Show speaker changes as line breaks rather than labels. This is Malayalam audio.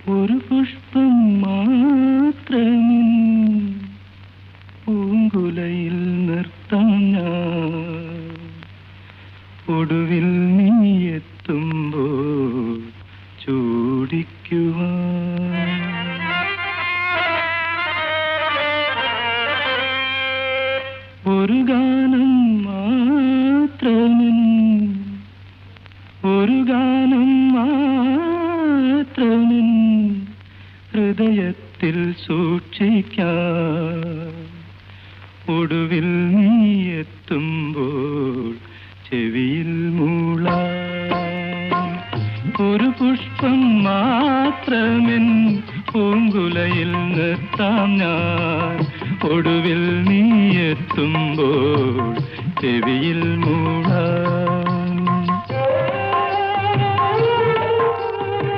ഒരു പുഷ്പം മാത്രമേ പൂങ്കുലയിൽ നിർത്താം ഞാൻ. ഒടുവിൽ നീ എത്തുമ്പോൾ ചൂടിക്കുവാൻ. ഒരു ഗാനം മാത്രമേ, ഒരു ഗാനം മാത്രമേ ഹൃദയത്തിൽ സൂക്ഷിക്കാം. ഒടുവിൽ നീ എത്തുമ്പോൾ ചെവിയിൽ മൂളാം. ഒരു പുഷ്പം മാത്രമേ പൂങ്കുലയിൽ നിർത്താം ഞാൻ. ഒടുവിൽ നീ എത്തുമ്പോൾ ചെവിയിൽ മൂളാം.